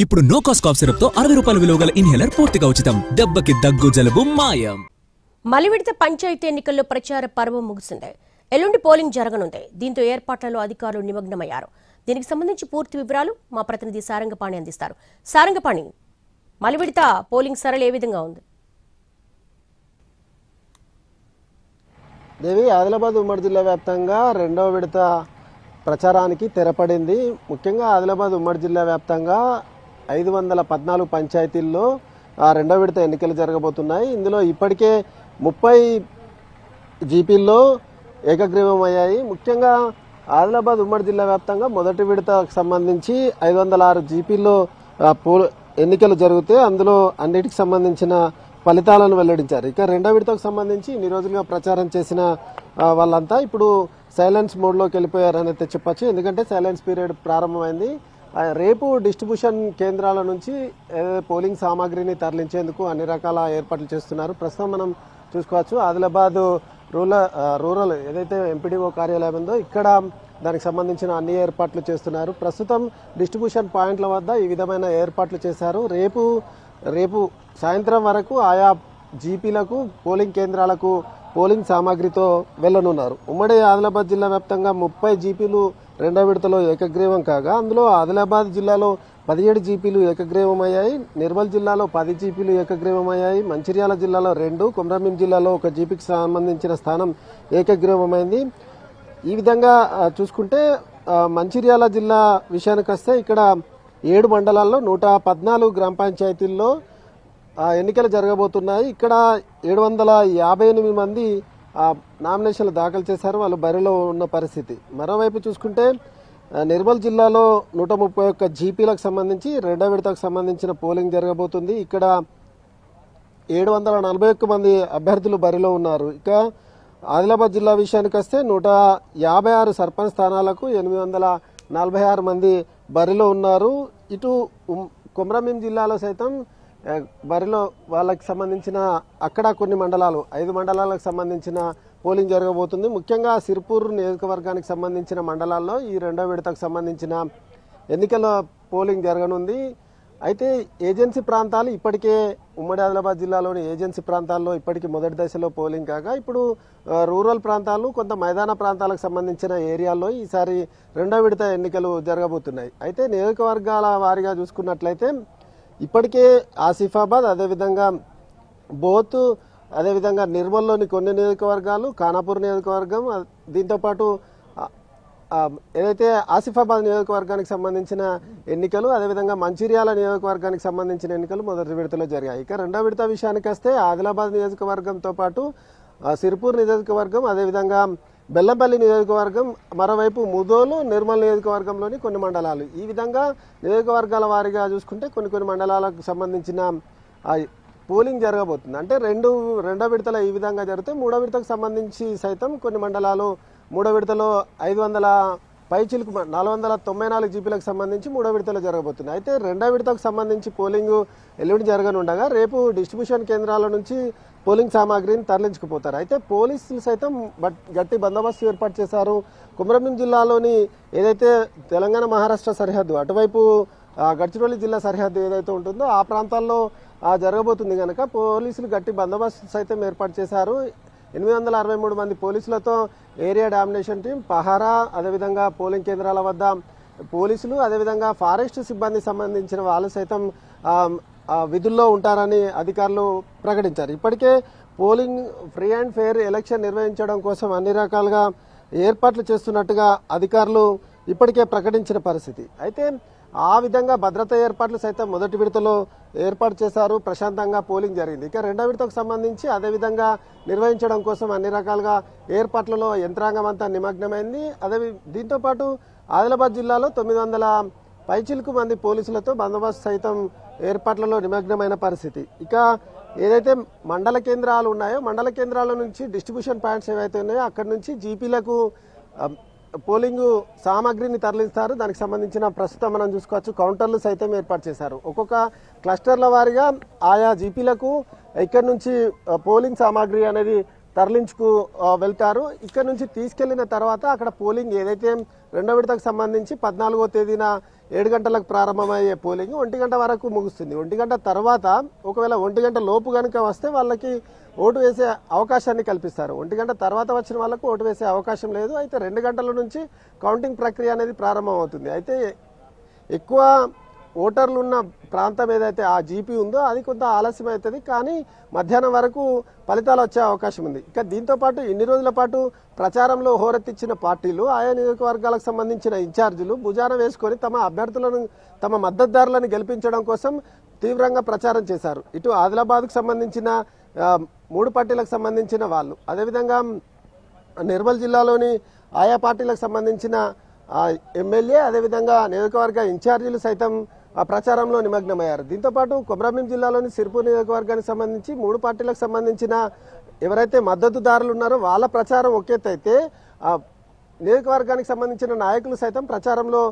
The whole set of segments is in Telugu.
ఇప్పుడు నో కాస్ట్ కాఫ్ సిరప్ తో 60 రూపాయల విలువ గల ఇన్హేలర్ పూర్తిగా ఉచితం. దెబ్బకి దగ్గు జలుబు మాయం. మలివిడత పంచాయతీ ఎన్నికల్లో ప్రచార పర్వం ముగిసింది. ఎల్లుండి పోలింగ్ జరగనుంది. దీంతో ఏర్పాట్లలో అధికారులు నిమగ్నమయ్యారు. దీనికి సంబంధించి పూర్తి వివరాలు మా ప్రతినిధి సారంగపాణి అందిస్తారు. సారంగపాణి, మలివిడత పోలింగ్ సరళి ఏ విధంగా ఉంది? దేవి, ఆదిలాబాద్ ఉమ్మడి జిల్లా వ్యాప్తంగా రెండవ విడత ప్రచారానికి తెరపడింది. ముఖ్యంగా ఆదిలాబాద్ ఉమ్మడి జిల్లా వ్యాప్తంగా 514 పంచాయతీల్లో రెండవ విడత ఎన్నికలు జరగబోతున్నాయి. ఇందులో ఇప్పటికే 30 జీపీల్లో ఏకగ్రీవం అయ్యాయి. ముఖ్యంగా ఆదిలాబాద్ ఉమ్మడి జిల్లా వ్యాప్తంగా మొదటి విడతకు సంబంధించి 506 జీపీల్లో ఎన్నికలు జరిగితే అందులో అన్నిటికి సంబంధించిన ఫలితాలను వెల్లడించారు. ఇక రెండవ విడతకు సంబంధించి ఇన్ని రోజులుగా ప్రచారం చేసిన వాళ్ళంతా ఇప్పుడు సైలెన్స్ మోడ్లోకి వెళ్ళిపోయారని చెప్పచ్చు. ఎందుకంటే సైలెన్స్ పీరియడ్ ప్రారంభమైంది. రేపు డిస్ట్రిబ్యూషన్ కేంద్రాల నుంచి పోలింగ్ సామాగ్రిని తరలించేందుకు అన్ని రకాల ఏర్పాట్లు చేస్తున్నారు. ప్రస్తుతం మనం చూసుకోవచ్చు ఆదిలాబాద్ రూరల్ ఏదైతే ఎంపీడీఓ కార్యాలయం ఉందో ఇక్కడ దానికి సంబంధించిన అన్ని ఏర్పాట్లు చేస్తున్నారు. ప్రస్తుతం డిస్ట్రిబ్యూషన్ పాయింట్ల వద్ద ఈ విధమైన ఏర్పాట్లు చేశారు. రేపు సాయంత్రం వరకు ఆయా జీపీలకు పోలింగ్ కేంద్రాలకు పోలింగ్ సామాగ్రితో వెళ్లనున్నారు. ఉమ్మడి ఆదిలాబాద్ జిల్లా వ్యాప్తంగా 30 జీపీలు రెండవ విడతలో ఏకగ్రీవం కాగా అందులో ఆదిలాబాద్ జిల్లాలో 17 జీపీలు ఏకగ్రీవం అయ్యాయి. నిర్మల్ జిల్లాలో 10 జీపీలు ఏకగ్రీవం అయ్యాయి. మంచిర్యాల జిల్లాలో 2, కొమరంభీం జిల్లాలో 1 జీపీకి సంబంధించిన స్థానం ఏకగ్రీవమైంది. ఈ విధంగా చూసుకుంటే మంచిర్యాల జిల్లా విషయానికి వస్తే ఇక్కడ 7 మండలాల్లో 114 గ్రామ పంచాయతీల్లో ఎన్నికలు జరగబోతున్నాయి. ఇక్కడ 758 మంది నామినేషన్లు దాఖలు చేశారు. వాళ్ళు బరిలో ఉన్న పరిస్థితి. మరోవైపు చూసుకుంటే నిర్మల్ జిల్లాలో 131 జీపీలకు సంబంధించి రెండవ విడతకు సంబంధించిన పోలింగ్ జరగబోతుంది. ఇక్కడ 741 మంది అభ్యర్థులు బరిలో ఉన్నారు. ఇక ఆదిలాబాద్ జిల్లా విషయానికి వస్తే 156 సర్పంచ్ స్థానాలకు 846 మంది బరిలో ఉన్నారు. ఇటు కొమరంభీం జిల్లాలో సైతం బరిలో వాళ్ళకి సంబంధించిన అక్కడ కొన్ని మండలాలు 5 మండలాలకు సంబంధించిన పోలింగ్ జరగబోతుంది. ముఖ్యంగా సిర్పూర్ నియోజకవర్గానికి సంబంధించిన మండలాల్లో ఈ రెండవ విడతకు సంబంధించిన ఎన్నికల పోలింగ్ జరగనుంది. అయితే ఏజెన్సీ ప్రాంతాలు ఇప్పటికే ఉమ్మడి ఆదిలాబాద్ జిల్లాలోని ఏజెన్సీ ప్రాంతాల్లో ఇప్పటికీ మొదటి దశలో పోలింగ్ కాగా ఇప్పుడు రూరల్ ప్రాంతాలు కొంత మైదాన ప్రాంతాలకు సంబంధించిన ఏరియాల్లో ఈసారి రెండవ విడత ఎన్నికలు జరగబోతున్నాయి. అయితే నియోజకవర్గాల వారీగా చూసుకున్నట్లయితే ఇప్పటికే ఆసిఫాబాద్, అదేవిధంగా బోత్, అదేవిధంగా నిర్మల్లోని కొన్ని నియోజకవర్గాలు, ఖానాపూర్ నియోజకవర్గం, దీంతోపాటు ఏదైతే ఆసిఫాబాద్ నియోజకవర్గానికి సంబంధించిన ఎన్నికలు, అదేవిధంగా మంచిర్యాల నియోజకవర్గానికి సంబంధించిన ఎన్నికలు మొదటి విడతలో జరిగాయి. ఇక రెండవ విడత విషయానికి వస్తే ఆదిలాబాద్ నియోజకవర్గంతో పాటు సిర్పూర్ నియోజకవర్గం, అదేవిధంగా బెల్లంపల్లి నియోజకవర్గం, మరోవైపు ముదోలు, నిర్మల్ నియోజకవర్గంలోని కొన్ని మండలాలు, ఈ విధంగా నియోజకవర్గాల వారీగా చూసుకుంటే కొన్ని మండలాలకు సంబంధించిన పోలింగ్ జరగబోతుంది. అంటే రెండో విడతలో ఈ విధంగా జరిగితే మూడో విడతకు సంబంధించి సైతం కొన్ని మండలాలు మూడో విడతలో 500 పైచిలకు 494 జీపీలకు సంబంధించి మూడో విడతలో జరగబోతుంది. అయితే రెండో విడతకు సంబంధించి పోలింగ్ ఎల్లుండి జరగనుండగా రేపు డిస్ట్రిబ్యూషన్ కేంద్రాల నుంచి పోలింగ్ సామాగ్రిని తరలించుకుపోతారు. అయితే పోలీసులు సైతం గట్టి బందోబస్తు ఏర్పాటు చేశారు. కొమరంభీం జిల్లాలోని ఏదైతే తెలంగాణ మహారాష్ట్ర సరిహద్దు అటువైపు గడ్చిరోలి జిల్లా సరిహద్దు ఏదైతే ఉంటుందో ఆ ప్రాంతాల్లో జరగబోతుంది కనుక పోలీసులు గట్టి బందోబస్తు సైతం ఏర్పాటు చేశారు. 863 మంది పోలీసులతో ఏరియా డామినేషన్ టీం, పహారా, అదేవిధంగా పోలింగ్ కేంద్రాల వద్ద పోలీసులు, అదేవిధంగా ఫారెస్ట్ సిబ్బంది సంబంధించిన వాళ్ళు సైతం విధుల్లో ఉంటారని అధికారులు ప్రకటించారు. ఇప్పటికే polling free and fair election నిర్వహించడం కోసం అన్ని రకాలుగా ఏర్పాట్లు చేస్తున్నట్టుగా అధికారులు ఇప్పటికే ప్రకటించిన పరిస్థితి. అయితే ఆ విధంగా భద్రతా ఏర్పాట్లు సైతం మొదటి విడతలో ఏర్పాటు చేశారు. ప్రశాంతంగా పోలింగ్ జరిగింది. ఇక రెండో విడతకు సంబంధించి అదేవిధంగా నిర్వహించడం కోసం అన్ని రకాలుగా ఏర్పాట్లలో యంత్రాంగం అంతా నిమగ్నమైంది. దీంతోపాటు ఆదిలాబాద్ జిల్లాలో 900 పైచిలకు మంది పోలీసులతో బందోబస్తు సైతం ఏర్పాట్లలో నిమగ్నమైన పరిస్థితి. ఇక ఏదైతే మండల కేంద్రాలు ఉన్నాయో మండల కేంద్రాల నుంచి డిస్ట్రిబ్యూషన్ పాయింట్స్ ఏవైతే ఉన్నాయో అక్కడి నుంచి జీపీలకు పోలింగ్ సామాగ్రిని తరలిస్తారు. దానికి సంబంధించిన ప్రస్తుతం మనం చూసుకోవచ్చు కౌంటర్లు సైతం ఏర్పాటు చేశారు. ఒక్కొక్క క్లస్టర్ల వారీగా ఆయా జీపీలకు ఇక్కడ నుంచి పోలింగ్ సామాగ్రి అనేది తరలించుకు వెళ్తారు. ఇక్కడ నుంచి తీసుకెళ్లిన తర్వాత అక్కడ పోలింగ్ ఏదైతే రెండో విడతకు సంబంధించి 14వ తేదీన 7 గంటలకు ప్రారంభమయ్యే పోలింగ్ 1 గంట వరకు ముగుస్తుంది. 1 గంట తర్వాత ఒకవేళ 1 గంట లోపు కనుక వస్తే వాళ్ళకి ఓటు వేసే అవకాశాన్ని కల్పిస్తారు. 1 గంట తర్వాత వచ్చిన వాళ్ళకు ఓటు వేసే అవకాశం లేదు. అయితే 2 గంటల నుంచి కౌంటింగ్ ప్రక్రియ అనేది ప్రారంభం అవుతుంది. అయితే ఎక్కువ ఓటర్లు ఉన్న ప్రాంతం ఏదైతే ఆ జీపీ ఉందో అది కొంత ఆలస్యం అవుతుంది, కానీ మధ్యాహ్నం వరకు ఫలితాలు వచ్చే అవకాశం ఉంది. ఇక దీంతో పాటు ఇన్ని రోజుల పాటు ప్రచారంలో హోరెత్తిచ్చిన పార్టీలు, ఆయా నియోజకవర్గాలకు సంబంధించిన ఇన్ఛార్జీలు భుజాన వేసుకొని తమ అభ్యర్థులను, తమ మద్దతుదారులను గెలిపించడం కోసం తీవ్రంగా ప్రచారం చేశారు. ఇటు ఆదిలాబాద్కు సంబంధించిన 3 పార్టీలకు సంబంధించిన వాళ్ళు, అదేవిధంగా నిర్మల్ జిల్లాలోని ఆయా పార్టీలకు సంబంధించిన ఎమ్మెల్యే, అదేవిధంగా నియోజకవర్గ ఇన్ఛార్జీలు సైతం ఆ ప్రచారంలో నిమగ్నమయ్యారు. దీంతోపాటు కొమరంభీం జిల్లాలోని సిర్పూర్ నియోజకవర్గానికి సంబంధించి 3 పార్టీలకు సంబంధించిన ఎవరైతే మద్దతుదారులు ఉన్నారో వాళ్ళ ప్రచారం ఒకేతైతే నియోజకవర్గానికి సంబంధించిన నాయకులు సైతం ప్రచారంలో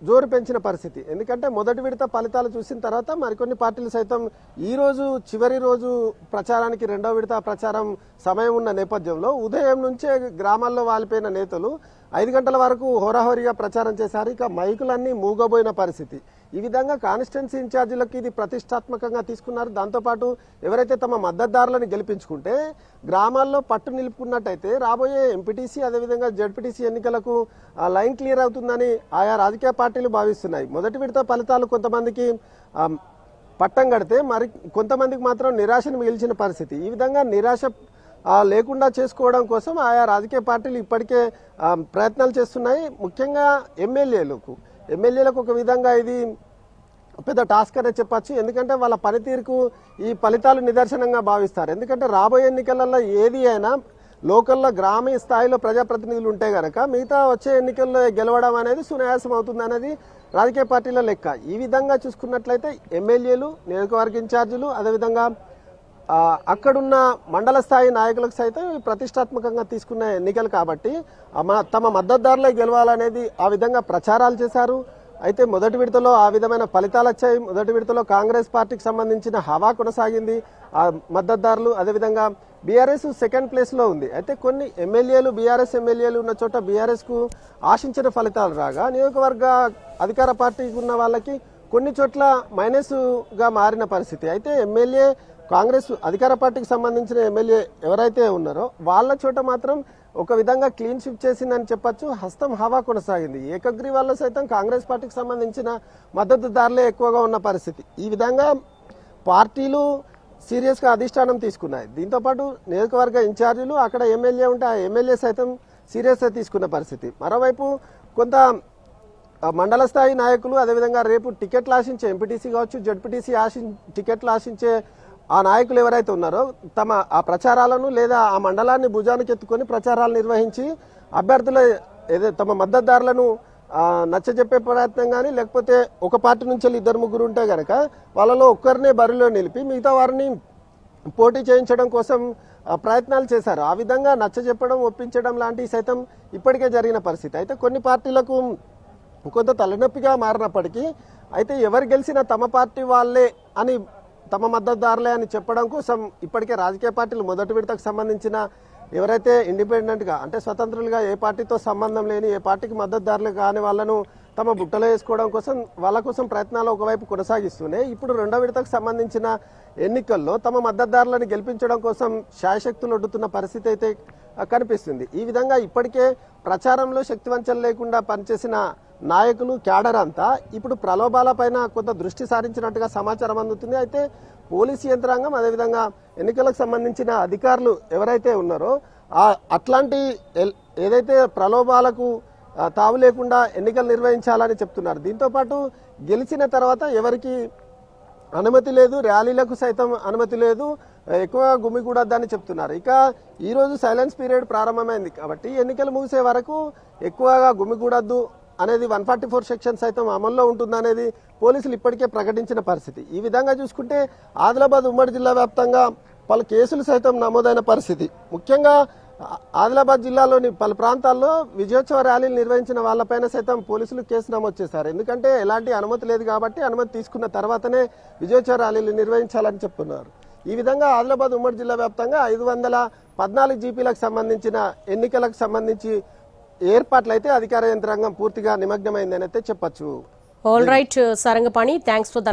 జోరు పెంచిన పరిస్థితి. ఎందుకంటే మొదటి విడత ఫలితాలు చూసిన తర్వాత మరికొన్ని పార్టీలు సైతం ఈ రోజు చివరి రోజు ప్రచారానికి 2వ విడత ప్రచారం సమయం ఉన్న నేపథ్యంలో ఉదయం నుంచే గ్రామాల్లో వాలిపోయిన నేతలు 5 గంటల వరకు హోరాహోరీగా ప్రచారం చేశారు. ఇక మైకులన్నీ మూగబోయిన పరిస్థితి. ఈ విధంగా కాన్స్టిట్యున్సీ ఇన్ఛార్జీలకు ఇది ప్రతిష్టాత్మకంగా తీసుకున్నారు. దాంతోపాటు ఎవరైతే తమ మద్దతుదారులను గెలిపించుకుంటే గ్రామాల్లో పట్టు నిలుపుకున్నట్టయితే రాబోయే ఎంపీటీసీ అదేవిధంగా జెడ్పీటీసీ ఎన్నికలకు లైన్ క్లియర్ అవుతుందని ఆయా రాజకీయ పార్టీలు భావిస్తున్నాయి. మొదటి విడత ఫలితాలు కొంతమందికి పట్టం కడితే మరి కొంతమందికి మాత్రం నిరాశను మిగిల్చిన పరిస్థితి. ఈ విధంగా నిరాశ లేకుండా చేసుకోవడం కోసం ఆయా రాజకీయ పార్టీలు ఇప్పటికే ప్రయత్నాలు చేస్తున్నాయి. ముఖ్యంగా ఎమ్మెల్యేలకు ఒక విధంగా ఇది పెద్ద టాస్క్ అనే చెప్పచ్చు. ఎందుకంటే వాళ్ళ పనితీరుకు ఈ ఫలితాలు నిదర్శనంగా భావిస్తారు. ఎందుకంటే రాబోయే ఎన్నికలలో ఏది అయినా లోకల్లో గ్రామీణ స్థాయిలో ప్రజాప్రతినిధులు ఉంటే గనక మిగతా వచ్చే ఎన్నికల్లో గెలవడం అనేది సునాయాసం అవుతుంది అనేది రాజకీయ పార్టీల లెక్క. ఈ విధంగా చూసుకున్నట్లయితే ఎమ్మెల్యేలు, నియోజకవర్గ ఇన్ఛార్జీలు, అదేవిధంగా అక్కడున్న మండల స్థాయి నాయకులకు సైతం ప్రతిష్టాత్మకంగా తీసుకున్న ఎన్నికలు కాబట్టి తమ మద్దతుదారులే గెలవాలనేది ఆ విధంగా ప్రచారాలు చేశారు. అయితే మొదటి విడతలో ఆ విధమైన ఫలితాలు వచ్చాయి. మొదటి విడతలో కాంగ్రెస్ పార్టీకి సంబంధించిన హవా కొనసాగింది. ఆ మద్దతుదారులు, అదేవిధంగా బీఆర్ఎస్ సెకండ్ ప్లేస్ లో ఉంది. అయితే కొన్ని ఎమ్మెల్యేలు, బీఆర్ఎస్ ఎమ్మెల్యేలు ఉన్న చోట బీఆర్ఎస్ కు ఆశించిన ఫలితాలు రాగా నియోజకవర్గ అధికార పార్టీకి ఉన్న వాళ్ళకి కొన్ని చోట్ల మైనస్ గా మారిన పరిస్థితి. అయితే ఎమ్మెల్యే కాంగ్రెస్ అధికార పార్టీకి సంబంధించిన ఎమ్మెల్యే ఎవరైతే ఉన్నారో వాళ్ళ చోట మాత్రం ఒక విధంగా క్లీన్ స్విప్ చేసిందని చెప్పొచ్చు. హస్తం హవా కొనసాగింది. ఏకగ్రీవాల్లో సైతం కాంగ్రెస్ పార్టీకి సంబంధించిన మద్దతుదారులే ఎక్కువగా ఉన్న పరిస్థితి. ఈ విధంగా పార్టీలు సీరియస్ గా అధిష్టానం తీసుకున్నాయి. దీంతోపాటు నియోజకవర్గ ఇన్ఛార్జీలు, అక్కడ ఎమ్మెల్యే ఉంటే ఆ ఎమ్మెల్యే సైతం సీరియస్ గా తీసుకున్న పరిస్థితి. మరోవైపు కొంత మండల స్థాయి నాయకులు, అదేవిధంగా రేపు టికెట్లు ఆశించే ఎంపీటీసీ కావచ్చు, జెడ్పీటీసీ టికెట్లు ఆశించే ఆ నాయకులు ఎవరైతే ఉన్నారో తమ ఆ ప్రచారాలను లేదా ఆ మండలాన్ని భుజానికి ఎత్తుకొని ప్రచారాలు నిర్వహించి అభ్యర్థుల తమ మద్దతుదారులను నచ్చజెప్పే ప్రయత్నం కానీ, లేకపోతే ఒక పార్టీ నుంచి 2-3 ఉంటే గనక వాళ్ళలో ఒక్కరినే బరిలో నిలిపి మిగతా వారిని పోటీ చేయించడం కోసం ప్రయత్నాలు చేశారు. ఆ విధంగా నచ్చజెప్పడం, ఒప్పించడం లాంటివి సైతం ఇప్పటికే జరిగిన పరిస్థితి. అయితే కొన్ని పార్టీలకు కొంత తలనొప్పిగా మారినప్పటికీ అయితే ఎవరు గెలిచినా తమ పార్టీ వాళ్ళే అని, తమ మద్దతుదారులే అని చెప్పడం కోసం ఇప్పటికే రాజకీయ పార్టీలు మొదటి విడతకు సంబంధించిన ఎవరైతే ఇండిపెండెంట్ గా అంటే స్వతంత్రులుగా ఏ పార్టీతో సంబంధం లేని, ఏ పార్టీకి మద్దతుదారులు కాని వాళ్ళను తమ బుట్టలో వేసుకోవడం కోసం వాళ్ళ కోసం ప్రయత్నాలు ఒకవైపు కొనసాగిస్తూనే ఇప్పుడు 2వ విడతకు సంబంధించిన ఎన్నికల్లో తమ మద్దతుదారులను గెలిపించడం కోసం శాయశక్తులు ఒడ్డుతున్న పరిస్థితి అయితే కనిపిస్తుంది. ఈ విధంగా ఇప్పటికే ప్రచారంలో శక్తివంచన లేకుండా పనిచేసిన నాయకులు, క్యాడర్ అంతా ఇప్పుడు ప్రలోభాలపైన కొంత దృష్టి సారించినట్టుగా సమాచారం అందుతుంది. అయితే పోలీసు యంత్రాంగం, అదేవిధంగా ఎన్నికలకు సంబంధించిన అధికారులు ఎవరైతే ఉన్నారో అట్లాంటి ఏదైతే ప్రలోభాలకు తావు లేకుండా ఎన్నికలు నిర్వహించాలని చెప్తున్నారు. దీంతోపాటు గెలిచిన తర్వాత ఎవరికి అనుమతి లేదు, ర్యాలీలకు సైతం అనుమతి లేదు, ఎక్కువ గుమిగూడొద్దని చెప్తున్నారు. ఇక ఈ రోజు సైలెన్స్ పీరియడ్ ప్రారంభమైంది కాబట్టి ఎన్నికలు ముగిసే వరకు ఎక్కువగా గుమిగూడొద్దు అనేది 144 సెక్షన్ సైతం అమల్లో ఉంటుందనేది పోలీసులు ఇప్పటికే ప్రకటించిన పరిస్థితి. ఈ విధంగా చూసుకుంటే ఆదిలాబాద్ ఉమ్మడి జిల్లా వ్యాప్తంగా పలు కేసులు సైతం నమోదైన పరిస్థితి. ముఖ్యంగా ఆదిలాబాద్ జిల్లాలోని పలు ప్రాంతాల్లో విజయోత్సవ ర్యాలీలు నిర్వహించిన వాళ్ళపైన సైతం పోలీసులు కేసు నమోదు చేశారు. ఎందుకంటే ఎలాంటి అనుమతి లేదు కాబట్టి అనుమతి తీసుకున్న తర్వాతనే విజయోత్సవ ర్యాలీలు నిర్వహించాలని చెప్తున్నారు. ఈ విధంగా ఆదిలాబాద్ ఉమ్మడి జిల్లా వ్యాప్తంగా 514 జీపీలకు సంబంధించిన ఎన్నికలకు సంబంధించి ఏర్పాట్లయితే అధికార యంత్రాంగం పూర్తిగా నిమగ్నమైందని అయితే చెప్పచ్చు. All right Sarangapani, thanks for the